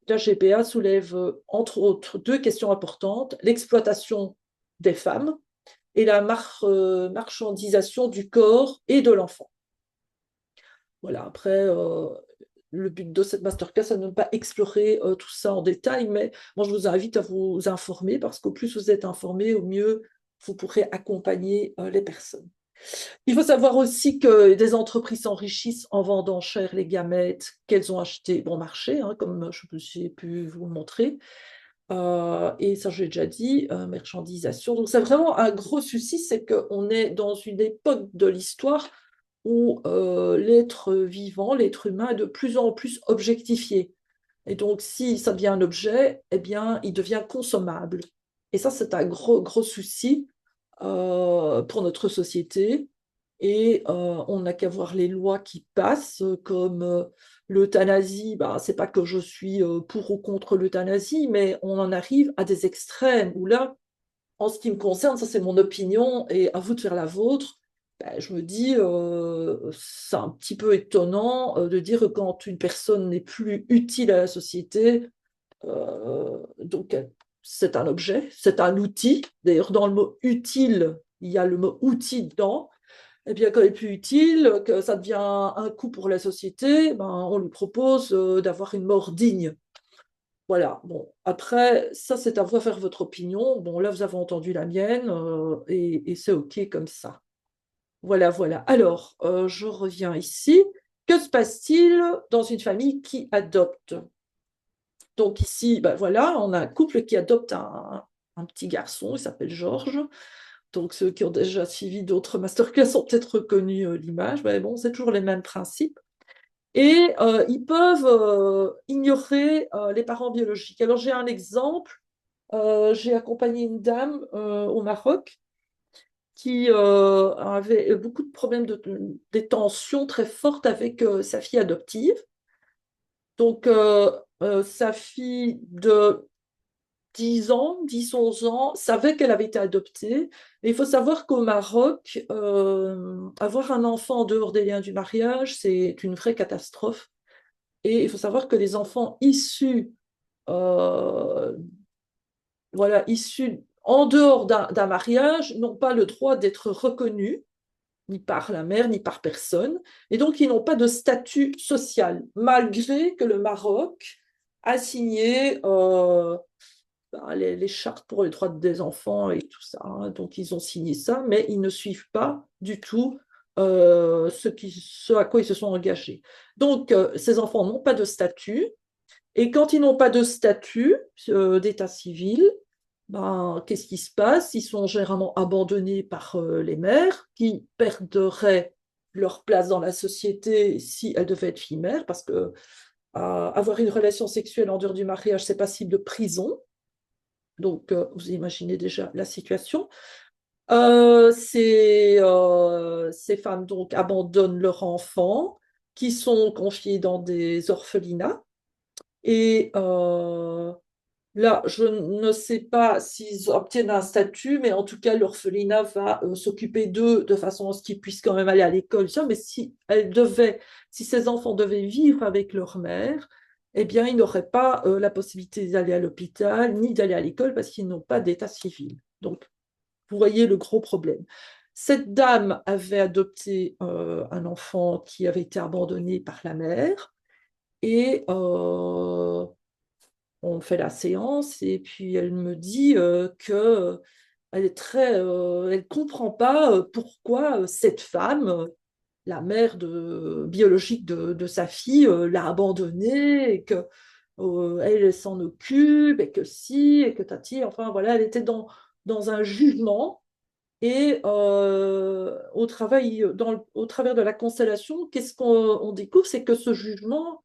la GPA soulève entre autres 2 questions importantes, l'exploitation des femmes et la marchandisation du corps et de l'enfant. Voilà, après, le but de cette masterclass, c'est de ne pas explorer tout ça en détail, mais moi, je vous invite à vous informer parce qu'au plus vous êtes informé, au mieux vous pourrez accompagner les personnes. Il faut savoir aussi que des entreprises s'enrichissent en vendant cher les gamètes qu'elles ont achetés bon marché, hein, comme j'ai pu vous le montrer. Et ça, j'ai déjà dit, marchandisation. Donc, c'est vraiment un gros souci, c'est qu'on est dans une époque de l'histoire où l'être vivant, l'être humain est de plus en plus objectifié. Et donc, si ça devient un objet, eh bien, il devient consommable. Et ça, c'est un gros, gros souci pour notre société. Et on n'a qu'à voir les lois qui passent, comme l'euthanasie. Bah, c'est pas que je suis pour ou contre l'euthanasie, mais on en arrive à des extrêmes où là, en ce qui me concerne, ça c'est mon opinion et à vous de faire la vôtre. Ben, je me dis, c'est un petit peu étonnant de dire que quand une personne n'est plus utile à la société, donc c'est un objet, c'est un outil. D'ailleurs, dans le mot utile, il y a le mot outil dedans. Et bien, quand elle est plus utile, que ça devient un coût pour la société, ben, on lui propose d'avoir une mort digne. Voilà, bon, après, ça, c'est à vous de faire votre opinion. Bon, là, vous avez entendu la mienne et c'est OK comme ça. Voilà, voilà. Alors, je reviens ici. Que se passe-t-il dans une famille qui adopte? Donc ici, ben voilà, on a un couple qui adopte un petit garçon, il s'appelle Georges. Donc ceux qui ont déjà suivi d'autres masterclass ont peut-être reconnu l'image, mais bon, c'est toujours les mêmes principes. Et ils peuvent ignorer les parents biologiques. Alors j'ai un exemple. J'ai accompagné une dame au Maroc qui avait beaucoup de problèmes des tensions très fortes avec sa fille adoptive. Donc sa fille de 10 ans, 10, 11 ans, savait qu'elle avait été adoptée. Et il faut savoir qu'au Maroc, avoir un enfant en dehors des liens du mariage, c'est une vraie catastrophe. Et il faut savoir que les enfants issus, euh, voilà, issus en dehors d'un mariage n'ont pas le droit d'être reconnus, ni par la mère, ni par personne. Et donc, ils n'ont pas de statut social, malgré que le Maroc a signé les chartes pour les droits des enfants et tout ça, hein. Donc, ils ont signé ça, mais ils ne suivent pas du tout ce à quoi ils se sont engagés. Donc, ces enfants n'ont pas de statut. Et quand ils n'ont pas de statut d'état civil, ben, qu'est-ce qui se passe? Ils sont généralement abandonnés par les mères qui perdraient leur place dans la société si elles devaient être filles-mères, parce que avoir une relation sexuelle en dehors du mariage, c'est passible de prison. Donc, vous imaginez déjà la situation. Ces femmes donc abandonnent leurs enfants qui sont confiés dans des orphelinats. Et là, je ne sais pas s'ils obtiennent un statut, mais en tout cas, l'orphelinat va s'occuper d'eux de façon à ce qu'ils puissent quand même aller à l'école. Mais si ces enfants devaient vivre avec leur mère, eh bien, ils n'auraient pas la possibilité d'aller à l'hôpital ni d'aller à l'école parce qu'ils n'ont pas d'état civil. Donc, vous voyez le gros problème. Cette dame avait adopté un enfant qui avait été abandonné par la mère et on fait la séance et puis elle me dit que elle comprend pas pourquoi cette femme, la mère biologique de sa fille, l'a abandonnée et que elle s'en occupe et que si et que tati, enfin voilà, elle était dans un jugement. Et au travers de la constellation, qu'est-ce qu'on découvre? C'est que ce jugement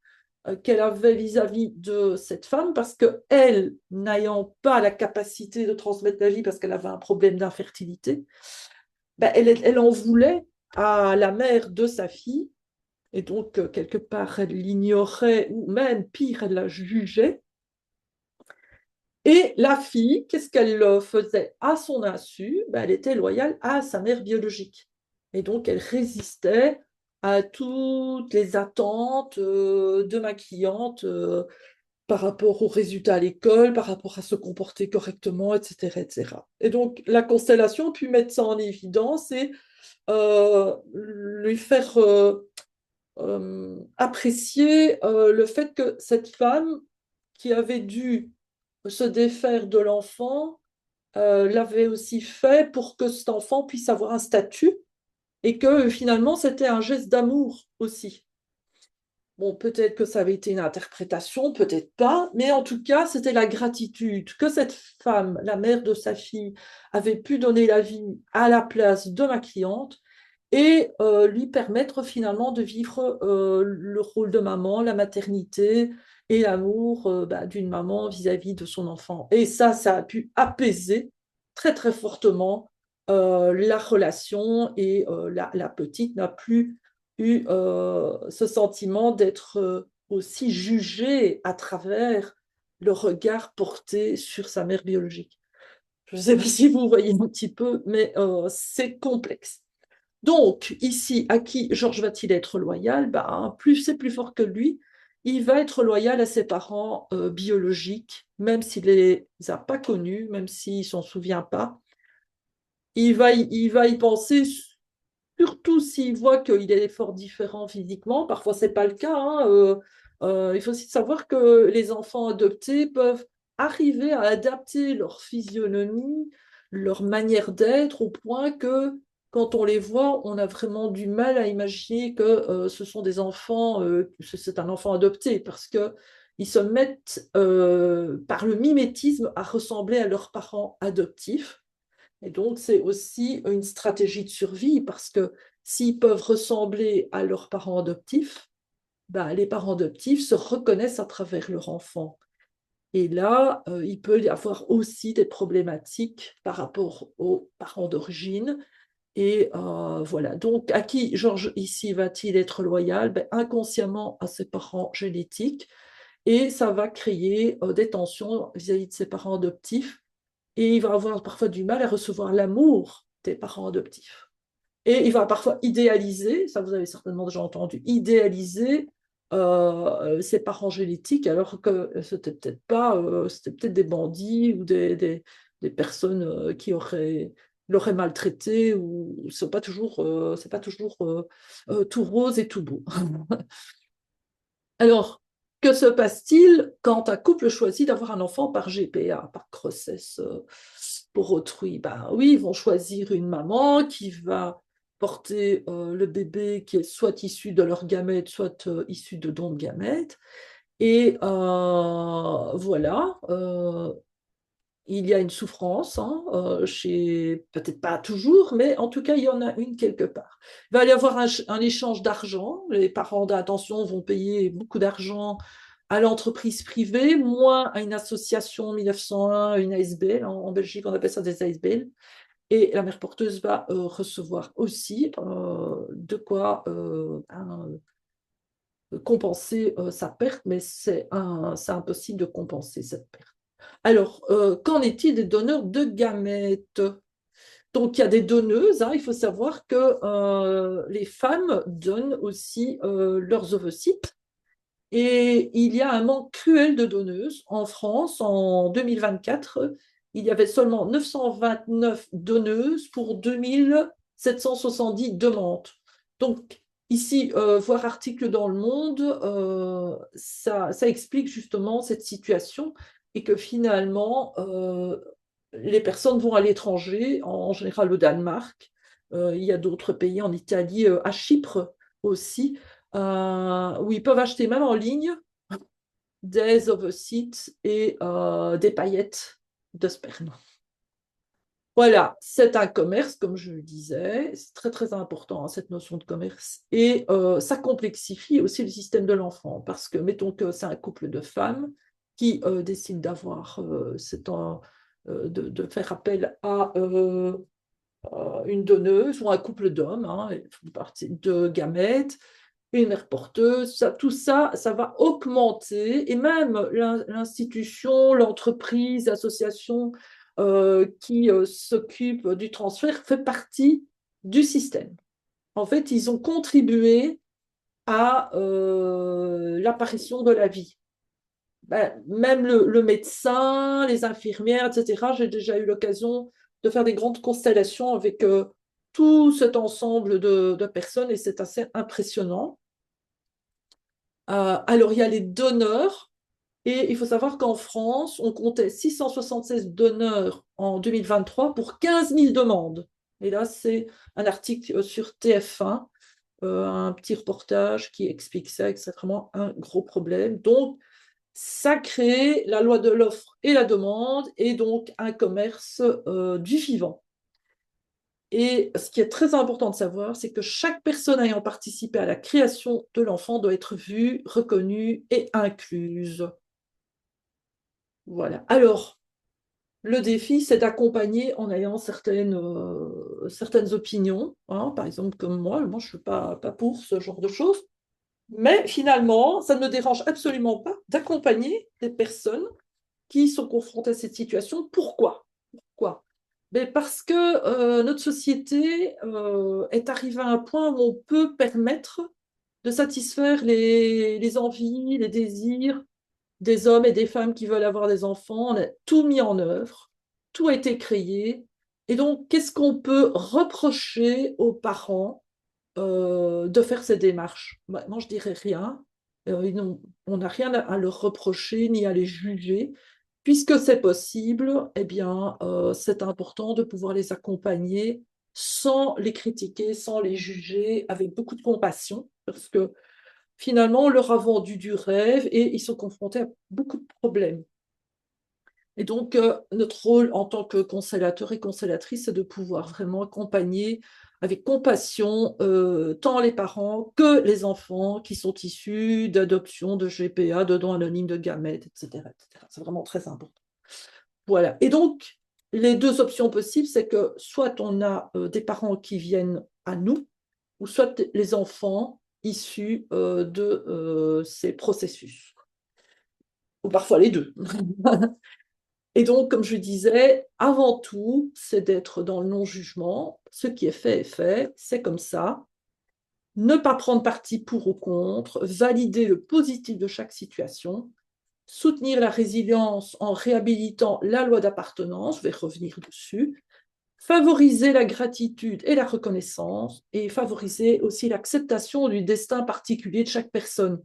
qu'elle avait vis-à-vis de cette femme, parce que elle, n'ayant pas la capacité de transmettre la vie parce qu'elle avait un problème d'infertilité, ben, elle en voulait à la mère de sa fille, et donc quelque part elle l'ignorait, ou même pire, elle la jugeait. Et la fille, qu'est-ce qu'elle faisait à son insu? Ben, elle était loyale à sa mère biologique. Et donc, elle résistait à toutes les attentes de ma cliente par rapport aux résultats à l'école, par rapport à se comporter correctement, etc., etc. Et donc, la constellation a pu mettre ça en évidence et lui faire apprécier le fait que cette femme qui avait dû se défaire de l'enfant l'avait aussi fait pour que cet enfant puisse avoir un statut et que finalement c'était un geste d'amour aussi. Bon, peut-être que ça avait été une interprétation, peut-être pas, mais en tout cas, c'était la gratitude que cette femme, la mère de sa fille, avait pu donner la vie à la place de ma cliente et lui permettre finalement de vivre le rôle de maman, la maternité et l'amour d'une maman vis-à-vis de son enfant. Et ça a pu apaiser très très fortement la relation et la petite n'a plus eu ce sentiment d'être aussi jugée à travers le regard porté sur sa mère biologique. Je ne sais pas si vous voyez un petit peu, mais c'est complexe. Donc, ici, à qui Georges va-t-il être loyal? Ben, plus c'est plus fort que lui. Il va être loyal à ses parents biologiques, même s'il ne les a pas connus, même s'il ne s'en souvient pas. Il va y penser, surtout s'il voit qu'il est fort différent physiquement. Parfois, ce n'est pas le cas, hein. Il faut aussi savoir que les enfants adoptés peuvent arriver à adapter leur physionomie, leur manière d'être, au point que quand on les voit, on a vraiment du mal à imaginer que ce sont des enfants, que c'est un enfant adopté, parce que ils se mettent par le mimétisme à ressembler à leurs parents adoptifs. Et donc, c'est aussi une stratégie de survie, parce que s'ils peuvent ressembler à leurs parents adoptifs, bah, les parents adoptifs se reconnaissent à travers leur enfant. Et là, il peut y avoir aussi des problématiques par rapport aux parents d'origine. Et voilà. Donc, à qui Georges ici va-t-il être loyal? Ben, inconsciemment à ses parents génétiques. Et ça va créer des tensions vis-à-vis de ses parents adoptifs. Et il va avoir parfois du mal à recevoir l'amour des parents adoptifs. Et il va parfois idéaliser, ça vous avez certainement déjà entendu, idéaliser ses parents génétiques, alors que c'était peut-être pas, c'était peut-être des bandits ou des personnes qui l'auraient maltraité, ou c'est pas toujours tout rose et tout beau. Alors, que se passe-t-il quand un couple choisit d'avoir un enfant par GPA, par grossesse pour autrui? Ben oui, ils vont choisir une maman qui va porter le bébé qui est soit issu de leur gamète, soit issu de dons de gamètes. Et voilà, il y a une souffrance, hein, chez, peut-être pas toujours, mais en tout cas, il y en a une quelque part. Il va y avoir un échange d'argent. Les parents d'attention vont payer beaucoup d'argent à l'entreprise privée, moins à une association 1901, une ASBL. En Belgique, on appelle ça des ASBL. Et la mère porteuse va recevoir aussi de quoi compenser sa perte, mais c'est impossible de compenser cette perte. Alors, qu'en est-il des donneurs de gamètes? Donc, il y a des donneuses, hein. Il faut savoir que les femmes donnent aussi leurs ovocytes. Et il y a un manque cruel de donneuses. En France, en 2024, il y avait seulement 929 donneuses pour 2770 demandes. Donc, ici, voir article dans Le Monde, ça explique justement cette situation, et que finalement, les personnes vont à l'étranger, en général au Danemark. Il y a d'autres pays, en Italie, à Chypre aussi, où ils peuvent acheter même en ligne des ovocytes et des paillettes de sperme. Voilà, c'est un commerce, comme je le disais, c'est très très important, hein, cette notion de commerce, et ça complexifie aussi le système de l'enfant, parce que mettons que c'est un couple de femmes qui décide d'avoir de faire appel à une donneuse, ou un couple d'hommes, hein, de gamètes, une mère porteuse, tout ça, ça va augmenter, et même l'institution, l'entreprise, l'association qui s'occupe du transfert fait partie du système. En fait, ils ont contribué à l'apparition de la vie. Ben, même le médecin, les infirmières, etc. J'ai déjà eu l'occasion de faire des grandes constellations avec tout cet ensemble de personnes, et c'est assez impressionnant. Alors, il y a les donneurs, et il faut savoir qu'en France, on comptait 676 donneurs en 2023 pour 15 000 demandes. Et là, c'est un article sur TF1, un petit reportage qui explique ça, et que c'est vraiment un gros problème. Donc, ça crée la loi de l'offre et la demande, et donc un commerce du vivant. Et ce qui est très important de savoir, c'est que chaque personne ayant participé à la création de l'enfant doit être vue, reconnue et incluse. Voilà. Alors, le défi, c'est d'accompagner en ayant certaines opinions, hein. Par exemple, comme moi, je ne suis pas pour ce genre de choses. Mais finalement, ça ne me dérange absolument pas d'accompagner des personnes qui sont confrontées à cette situation. Pourquoi? Pourquoi? Ben parce que notre société est arrivée à un point où on peut permettre de satisfaire les envies, les désirs des hommes et des femmes qui veulent avoir des enfants. On a tout mis en œuvre, tout a été créé. Et donc, qu'est-ce qu'on peut reprocher aux parents de faire ces démarches? Bah, moi, je dirais rien. On n'a rien à leur reprocher ni à les juger. Puisque c'est possible, eh bien, c'est important de pouvoir les accompagner sans les critiquer, sans les juger, avec beaucoup de compassion, parce que finalement, on leur a vendu du rêve et ils sont confrontés à beaucoup de problèmes. Et donc, notre rôle en tant que consolateur et consolatrice, c'est de pouvoir vraiment accompagner avec compassion tant les parents que les enfants qui sont issus d'adoption, de GPA, de dons anonymes, de gamètes, etc., etc. C'est vraiment très important. Voilà. Et donc, les deux options possibles, c'est que soit on a des parents qui viennent à nous, ou soit les enfants issus de ces processus, ou parfois les deux. Et donc, comme je disais, avant tout, c'est d'être dans le non-jugement. Ce qui est fait, c'est comme ça. Ne pas prendre parti pour ou contre, valider le positif de chaque situation, soutenir la résilience en réhabilitant la loi d'appartenance, je vais revenir dessus, favoriser la gratitude et la reconnaissance, et favoriser aussi l'acceptation du destin particulier de chaque personne.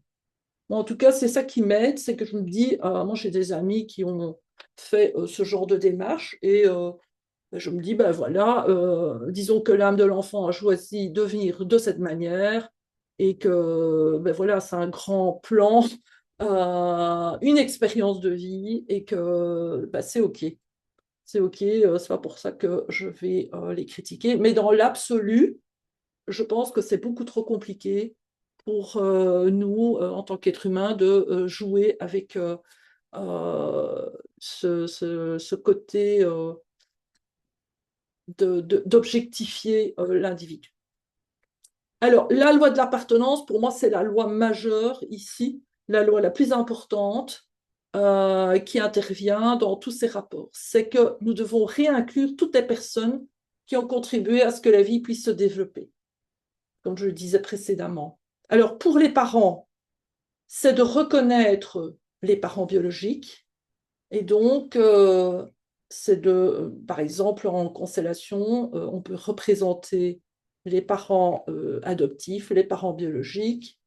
Bon, en tout cas, c'est ça qui m'aide, c'est que je me dis, moi j'ai des amis qui ont fait ce genre de démarche et je me dis, ben voilà, disons que l'âme de l'enfant a choisi de venir de cette manière et que ben voilà, c'est un grand plan, une expérience de vie et que ben, c'est OK. C'est OK, c'est pas pour ça que je vais les critiquer. Mais dans l'absolu, je pense que c'est beaucoup trop compliqué pour nous, en tant qu'êtres humains, de jouer avec ce côté d'objectifier l'individu. Alors, la loi de l'appartenance, pour moi, c'est la loi majeure ici, la loi la plus importante qui intervient dans tous ces rapports. C'est que nous devons réinclure toutes les personnes qui ont contribué à ce que la vie puisse se développer, comme je le disais précédemment. Alors, pour les parents, c'est de reconnaître les parents biologiques. Et donc, c'est de, par exemple, en constellation, on peut représenter les parents adoptifs, les parents biologiques,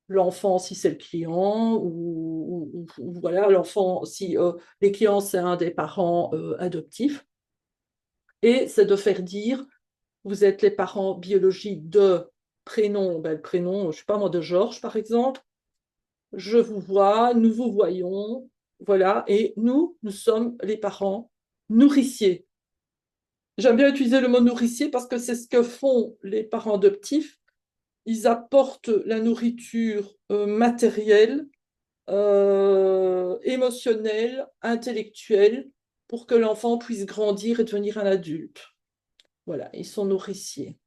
l'enfant si c'est le client, ou voilà, l'enfant si les clients c'est un des parents adoptifs. Et c'est de faire dire, vous êtes les parents biologiques de prénom, ben, le prénom, je ne sais pas moi, de Georges par exemple, je vous vois, nous vous voyons, voilà, et nous sommes les parents nourriciers. J'aime bien utiliser le mot nourricier parce que c'est ce que font les parents adoptifs. Ils apportent la nourriture matérielle, émotionnelle, intellectuelle, pour que l'enfant puisse grandir et devenir un adulte. Voilà, ils sont nourriciers.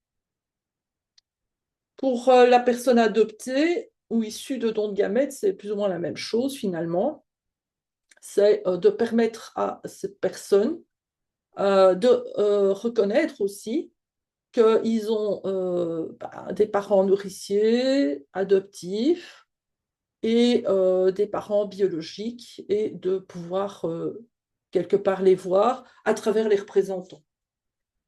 Pour la personne adoptée ou issue de dons de gamètes, c'est plus ou moins la même chose finalement. C'est de permettre à cette personne de reconnaître aussi qu'ils ont des parents nourriciers, adoptifs et des parents biologiques et de pouvoir quelque part les voir à travers les représentants.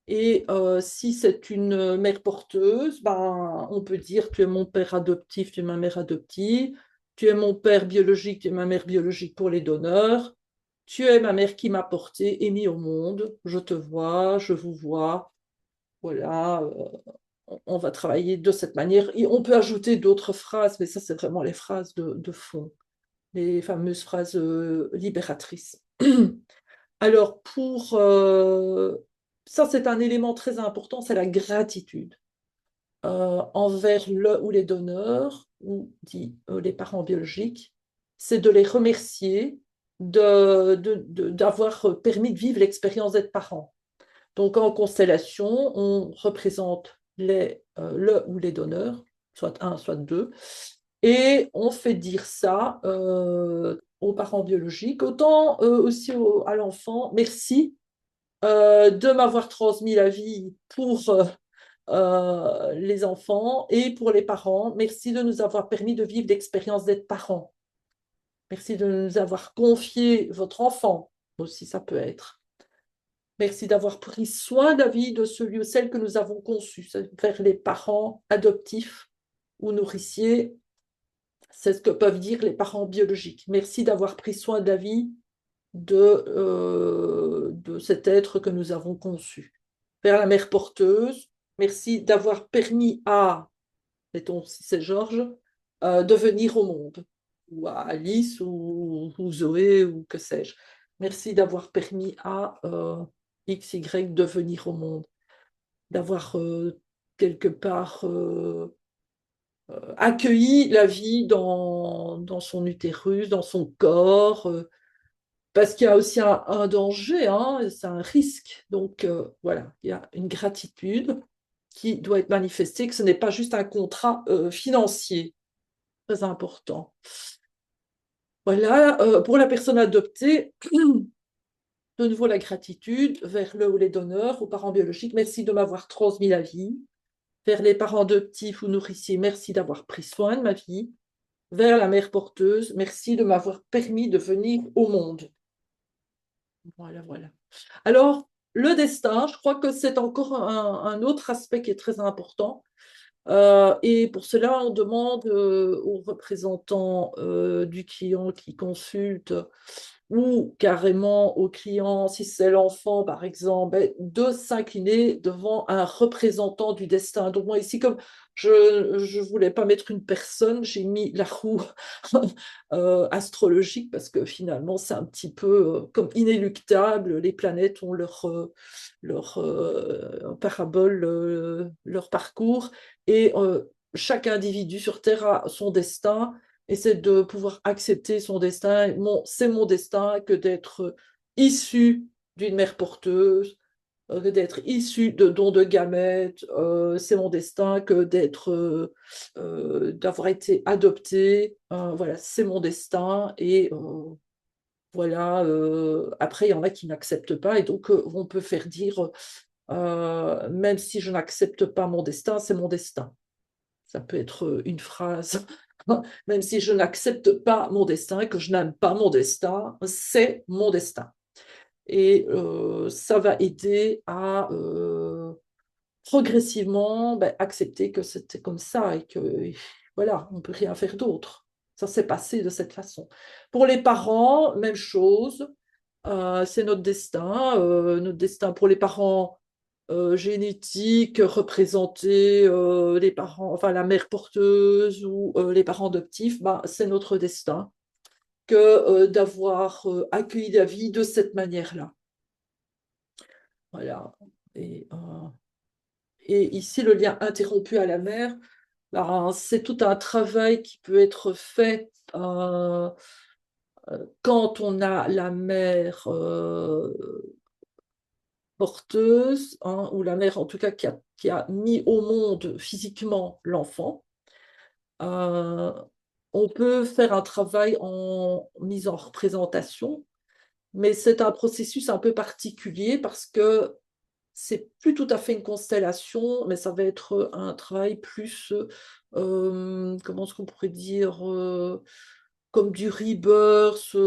Et si c'est une mère porteuse, ben, on peut dire tu es mon père adoptif, tu es ma mère adoptive, tu es mon père biologique, tu es ma mère biologique pour les donneurs, tu es ma mère qui m'a porté et mis au monde, je te vois, je vous vois. Voilà, on va travailler de cette manière. Et on peut ajouter d'autres phrases, mais ça, c'est vraiment les phrases de fond, les fameuses phrases libératrices. Alors, ça, c'est un élément très important, c'est la gratitude envers le ou les donneurs, ou dit les parents biologiques, c'est de les remercier d'avoir permis de vivre l'expérience d'être parent. Donc, en constellation, on représente le ou les donneurs, soit un, soit deux, et on fait dire ça aux parents biologiques, autant aussi à l'enfant. Merci de m'avoir transmis la vie pour les enfants et pour les parents. Merci de nous avoir permis de vivre l'expérience d'être parents. Merci de nous avoir confié votre enfant, aussi ça peut être. Merci d'avoir pris soin de la vie de celui ou celle que nous avons conçu, vers les parents adoptifs ou nourriciers. C'est ce que peuvent dire les parents biologiques. Merci d'avoir pris soin de la vie de cet être que nous avons conçu. vers la mère porteuse. Merci d'avoir permis à, mettons si c'est Georges, de venir au monde, ou à Alice, ou Zoé, ou que sais-je. Merci d'avoir permis à X, Y de venir au monde, d'avoir quelque part accueilli la vie dans son utérus, dans son corps, parce qu'il y a aussi un danger, hein, c'est un risque. Donc voilà, il y a une gratitude qui doit être manifestée, que ce n'est pas juste un contrat financier, très important. Voilà, pour la personne adoptée, de nouveau la gratitude vers le ou les donneurs, aux parents biologiques, merci de m'avoir transmis la vie. Vers les parents adoptifs ou nourriciers, merci d'avoir pris soin de ma vie. Vers la mère porteuse, merci de m'avoir permis de venir au monde. Voilà, voilà. Alors, le destin, je crois que c'est encore un autre aspect qui est très important. Et pour cela, on demande aux représentants du client qui consulte ou carrément au client, si c'est l'enfant par exemple, de s'incliner devant un représentant du destin. Donc moi ici, comme je ne voulais pas mettre une personne, j'ai mis la roue astrologique parce que finalement c'est un petit peu comme inéluctable, les planètes ont leur parabole, leur parcours, et chaque individu sur Terre a son destin, et c'est de pouvoir accepter son destin. C'est mon destin que d'être issu d'une mère porteuse, que d'être issu de dons de gamètes. C'est mon destin que d'avoir été adopté. Voilà, c'est mon destin. Et voilà, après, il y en a qui n'acceptent pas. Et donc, on peut faire dire, même si je n'accepte pas mon destin, c'est mon destin. Ça peut être une phrase. Même si je n'accepte pas mon destin, que je n'aime pas mon destin, c'est mon destin. Et ça va aider à progressivement accepter que c'était comme ça et que voilà, on ne peut rien faire d'autre. Ça s'est passé de cette façon. Pour les parents, même chose. C'est notre destin pour les parents génétiques, représenter les parents, enfin la mère porteuse ou les parents adoptifs, ben, c'est notre destin que d'avoir accueilli la vie de cette manière-là. Voilà. Et, euh, et ici, le lien interrompu à la mère, ben, c'est tout un travail qui peut être fait quand on a la mère porteuse, hein, ou la mère en tout cas qui a mis au monde physiquement l'enfant. Euh, on peut faire un travail en mise en représentation, mais c'est un processus un peu particulier parce que c'est plus tout à fait une constellation, mais ça va être un travail plus, comment est-ce qu'on pourrait dire, comme du rebirth,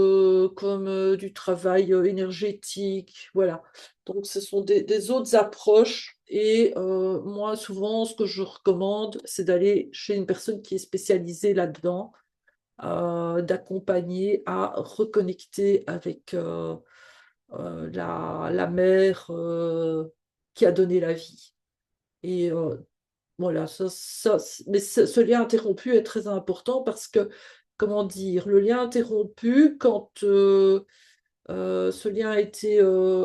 comme du travail énergétique, voilà. Donc ce sont des autres approches, et moi souvent ce que je recommande, c'est d'aller chez une personne qui est spécialisée là-dedans, d'accompagner à reconnecter avec la mère qui a donné la vie. Et voilà, mais ce lien interrompu est très important parce que, comment dire, le lien interrompu, quand ce lien a été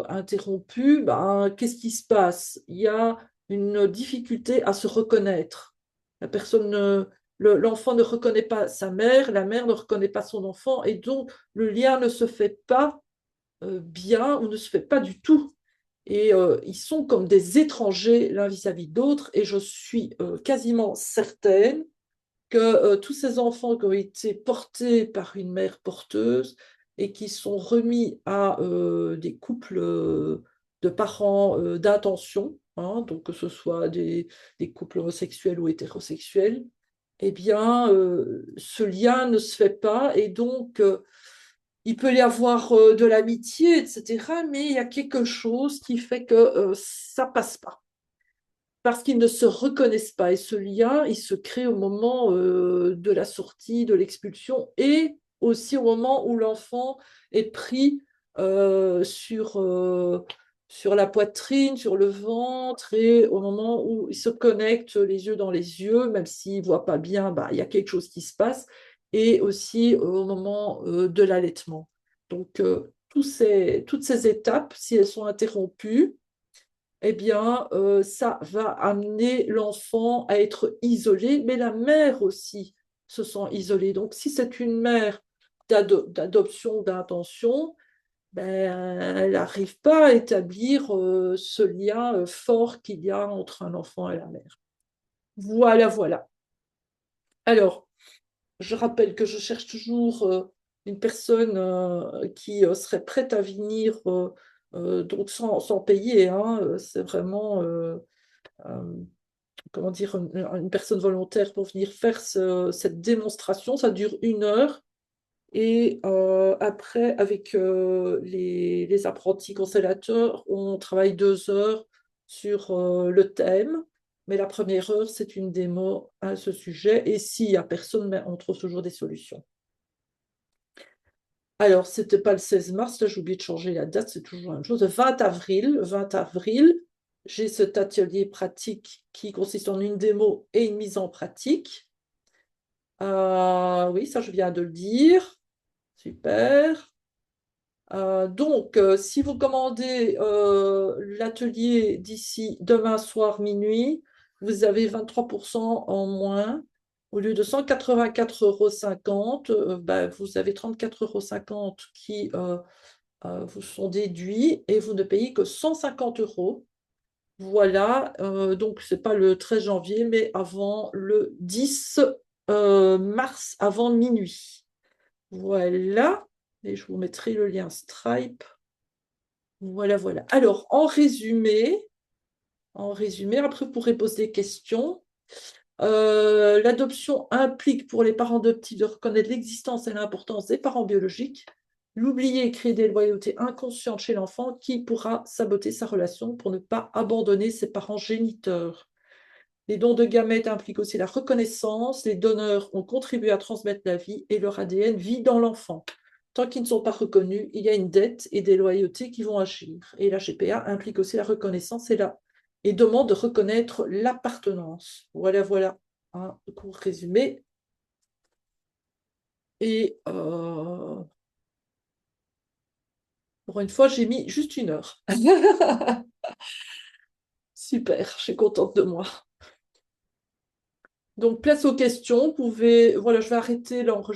interrompu, ben, qu'est-ce qui se passe? Il y a une difficulté à se reconnaître. La personne l'enfant ne reconnaît pas sa mère, la mère ne reconnaît pas son enfant, et donc le lien ne se fait pas bien ou ne se fait pas du tout. Et ils sont comme des étrangers l'un vis-à-vis de l'autre. Et je suis quasiment certaine que tous ces enfants qui ont été portés par une mère porteuse et qui sont remis à des couples de parents d'intention, hein, donc que ce soit des couples homosexuels ou hétérosexuels, eh bien, ce lien ne se fait pas. Et donc, il peut y avoir de l'amitié, etc., mais il y a quelque chose qui fait que ça passe pas. Parce qu'ils ne se reconnaissent pas. Et ce lien, il se crée au moment de la sortie, de l'expulsion, et aussi au moment où l'enfant est pris sur, sur la poitrine, sur le ventre, et au moment où il se connecte les yeux dans les yeux, même s'il ne voit pas bien, bah, il y a quelque chose qui se passe, et aussi au moment de l'allaitement. Donc, toutes ces étapes, si elles sont interrompues, eh bien, ça va amener l'enfant à être isolé, mais la mère aussi se sent isolée. Donc, si c'est une mère d'adoption, d'intention, ben, elle n'arrive pas à établir ce lien fort qu'il y a entre un enfant et la mère. Voilà, voilà. Alors, je rappelle que je cherche toujours une personne qui serait prête à venir, donc sans payer, hein, c'est vraiment, euh, comment dire, une personne volontaire pour venir faire cette démonstration. Ça dure 1 heure. Et après, avec les apprentis constellateurs, on travaille 2 heures sur le thème. Mais la première heure, c'est une démo à ce sujet. Et s'il n'y a personne, mais on trouve toujours des solutions. Alors, ce n'était pas le 16 mars, là j'ai oublié de changer la date, c'est toujours la même chose. 20 avril, j'ai cet atelier pratique qui consiste en une démo et une mise en pratique. Oui, ça je viens de le dire. Super. Donc, si vous commandez l'atelier d'ici demain soir minuit, vous avez 23% en moins. Au lieu de 184,50 €, bah, vous avez 34,50 € qui vous sont déduits et vous ne payez que 150 €. Voilà, donc ce n'est pas le 13 janvier, mais avant le 10 mars, avant minuit. Voilà, et je vous mettrai le lien Stripe. Voilà, voilà. Alors, en résumé, après, vous pourrez poser des questions. L'adoption implique pour les parents adoptifs de reconnaître l'existence et l'importance des parents biologiques, l'oublier et créer des loyautés inconscientes chez l'enfant qui pourra saboter sa relation pour ne pas abandonner ses parents géniteurs. Les dons de gamètes impliquent aussi la reconnaissance. Les donneurs ont contribué à transmettre la vie et leur ADN vit dans l'enfant. Tant qu'ils ne sont pas reconnus, il y a une dette et des loyautés qui vont agir. Et la GPA implique aussi la reconnaissance et demande de reconnaître l'appartenance. Voilà, voilà un court résumé. Et pour une fois, j'ai mis juste 1 heure. Super, je suis contente de moi. Donc, place aux questions. Vous pouvez, voilà, je vais arrêter l'enregistrement.